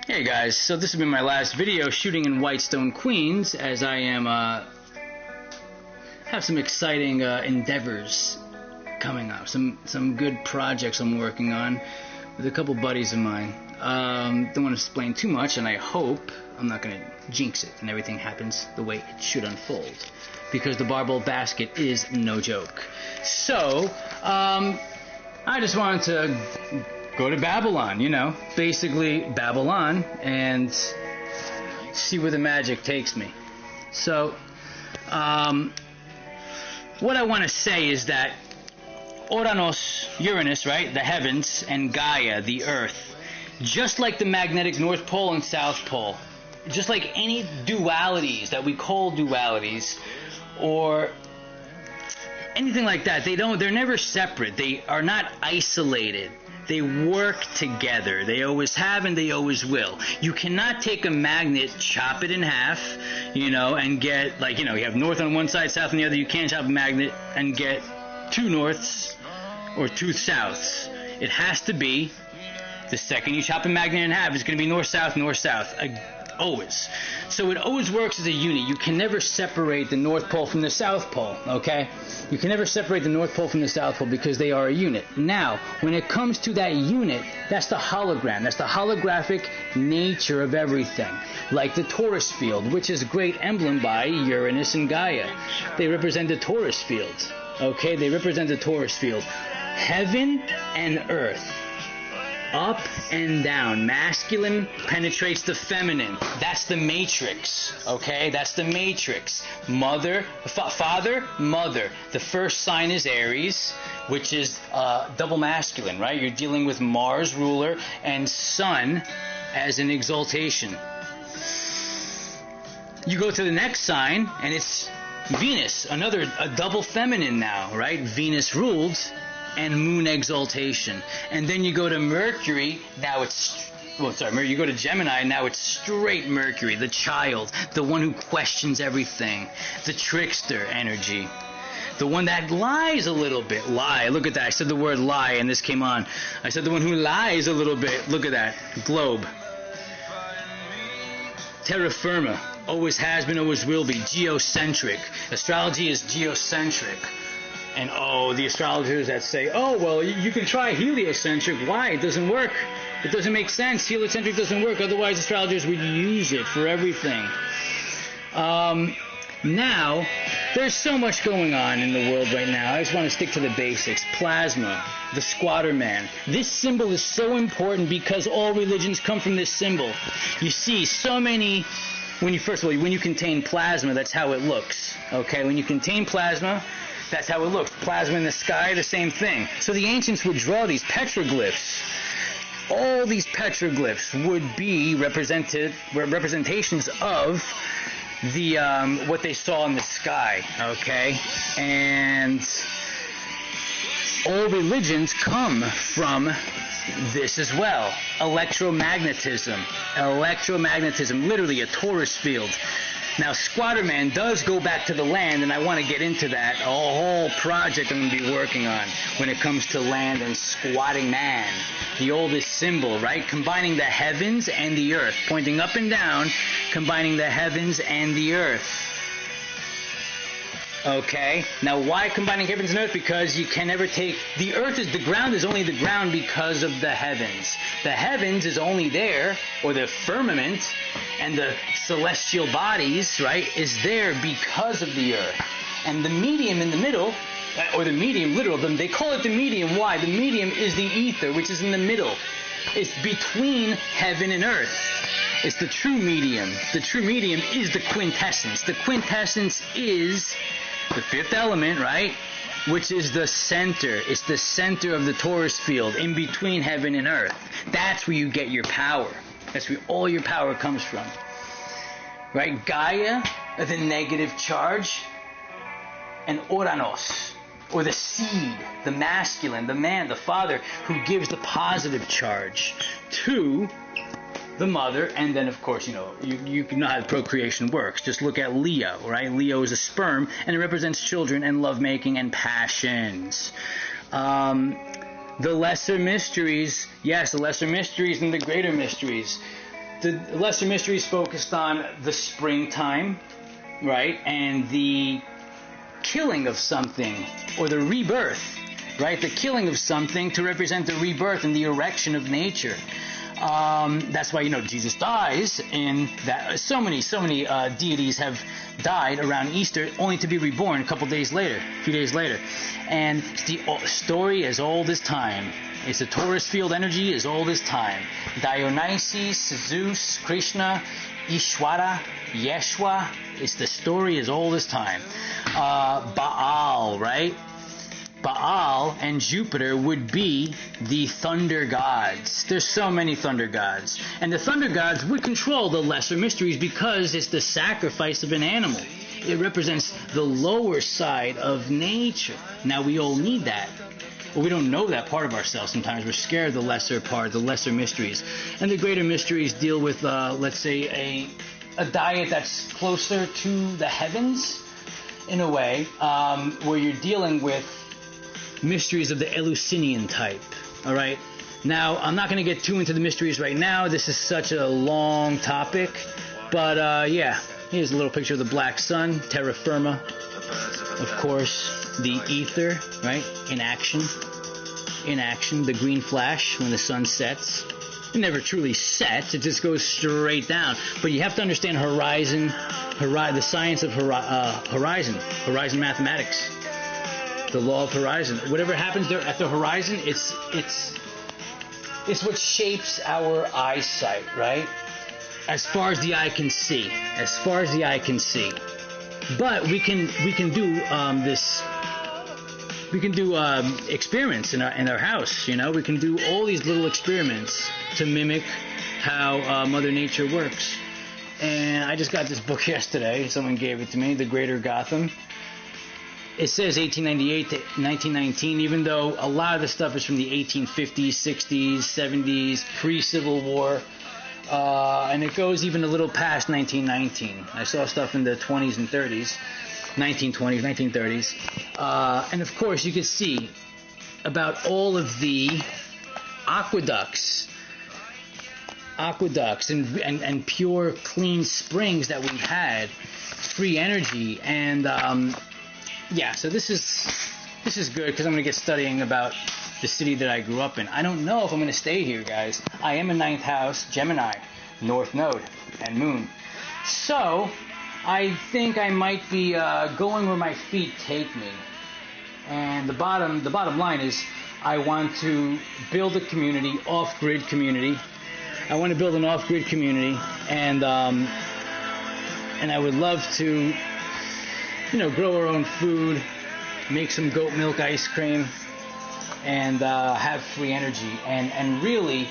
Hey guys, so this has been my last video shooting in WhiteStone Queens, as I am have some exciting endeavors coming up, some good projects I'm working on with a couple buddies of mine. Don't want to explain too much, and I hope I'm not going to jinx it and everything happens the way it should unfold, because the barbell basket is no joke. So I just wanted to go to Babylon, basically Babylon, and see where the magic takes me. So, what I want to say is that Uranus, right, the heavens, and Gaia, the earth, just like the magnetic North Pole and South Pole, just like any dualities that we call dualities, or anything like that, they're never separate. They are not isolated. They work together. They always have and they always will. You cannot take a magnet, chop it in half, and get, you have north on one side, south on the other. You can't chop a magnet and get two norths or two souths. It has to be, the second you chop a magnet in half, it's going to be north-south, north-south. Always. So it always works as a unit. You can never separate the North Pole from the South Pole, okay? You can never separate the North Pole from the South Pole because they are a unit. Now, when it comes to that unit, that's the hologram. That's the holographic nature of everything. Like the torus field, which is a great emblem by Uranus and Gaia. They represent the torus field, okay? They represent the torus field. Heaven and earth. Up and down. Masculine penetrates the feminine. That's the matrix. Okay? That's the matrix. Father, mother. The first sign is Aries, which is double masculine, right? You're dealing with Mars, ruler, and Sun as an exaltation. You go to the next sign, and it's Venus, a double feminine now, right? Venus ruled, and moon exaltation. And then you go to Mercury, you go to Gemini, now it's straight Mercury, the child, the one who questions everything, the trickster energy, the one that lies a little bit. Lie, look at that, I said the word lie and this came on. I said the one who lies a little bit, look at that, globe. Terra firma, always has been, always will be, geocentric. Astrology is geocentric. And the astrologers that say, you can try heliocentric. Why? It doesn't work. It doesn't make sense. Heliocentric doesn't work. Otherwise, astrologers would use it for everything. Now, there's so much going on in the world right now. I just want to stick to the basics. Plasma, the squatter man. This symbol is so important because all religions come from this symbol. You see so many, when you contain plasma, that's how it looks. Okay, when you contain plasma, that's how it looks. Plasma in the sky, the same thing. So the ancients would draw these petroglyphs. All these petroglyphs would be representations of the what they saw in the sky. Okay, and all religions come from this as well. Electromagnetism, literally a torus field. Now, Squatter Man does go back to the land, and I want to get into that, a whole project I'm going to be working on when it comes to land and squatting man. The oldest symbol, right? Combining the heavens and the earth. Pointing up and down, combining the heavens and the earth. Okay? Now, why combining heavens and earth? Because you can never take... The ground is only the ground because of the heavens. The heavens is only there, or the firmament, and the celestial bodies, right, is there because of the earth. And the medium in the middle, or the medium, literal, they call it the medium. Why? The medium is the ether, which is in the middle. It's between heaven and earth. It's the true medium. The true medium is the quintessence. The quintessence is the fifth element, right, which is the center. It's the center of the torus field, in between heaven and earth. That's where you get your power. That's where all your power comes from. Right? Gaia, the negative charge, and Uranus, or the seed, the masculine, the man, the father, who gives the positive charge to the mother. And then, of course, you know how procreation works. Just look at Leo, right? Leo is a sperm, and it represents children and lovemaking and passions. The lesser mysteries, yes, the lesser mysteries and the greater mysteries. the lesser mysteries focused on the springtime, right, and the killing of something, or the rebirth, right, the killing of something to represent the rebirth and the erection of nature. That's why, Jesus dies in that. So many deities have died around Easter, only to be reborn a few days later. And it's the story as old as time. It's the torus field energy as old as time. Dionysus, Zeus, Krishna, Ishwara, Yeshua. It's the story as old as time. Baal, right? Baal and Jupiter would be the thunder gods. There's so many thunder gods. And the thunder gods would control the lesser mysteries because it's the sacrifice of an animal. It represents the lower side of nature. Now, we all need that. Well, we don't know that part of ourselves sometimes. We're scared of the lesser part, the lesser mysteries. And the greater mysteries deal with, let's say, a diet that's closer to the heavens, in a way, where you're dealing with mysteries of the Eleusinian type. All right. Now, I'm not going to get too into the mysteries right now. This is such a long topic. But, yeah, here's a little picture of the black sun, terra firma. Of course, the ether, right, in action. The green flash when the sun sets. It never truly sets. It just goes straight down. But you have to understand the science of horizon mathematics. The law of horizon. Whatever happens there at the horizon, it's what shapes our eyesight, right? As far as the eye can see. But we can do this. We can do experiments in our house. We can do all these little experiments to mimic how Mother Nature works. And I just got this book yesterday. Someone gave it to me, The Greater Gotham. It says 1898 to 1919, even though a lot of the stuff is from the 1850s, 60s, 70s, pre-Civil War, and it goes even a little past 1919. I saw stuff in the 20s and 30s, 1920s, 1930s, and of course you can see about all of the aqueducts and pure, clean springs that we had, free energy, and yeah, so this is good because I'm going to get studying about the city that I grew up in. I don't know if I'm going to stay here, guys. I am a 9th house, Gemini, North Node, and Moon. So, I think I might be going where my feet take me. And the bottom line is I want to build a community, off-grid community. I want to build an off-grid community, and I would love to grow our own food, make some goat milk ice cream, and have free energy, and really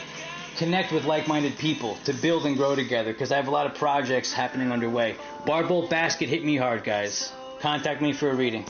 connect with like-minded people to build and grow together, because I have a lot of projects happening underway. Barbolt Basket hit me hard, guys. Contact me for a reading.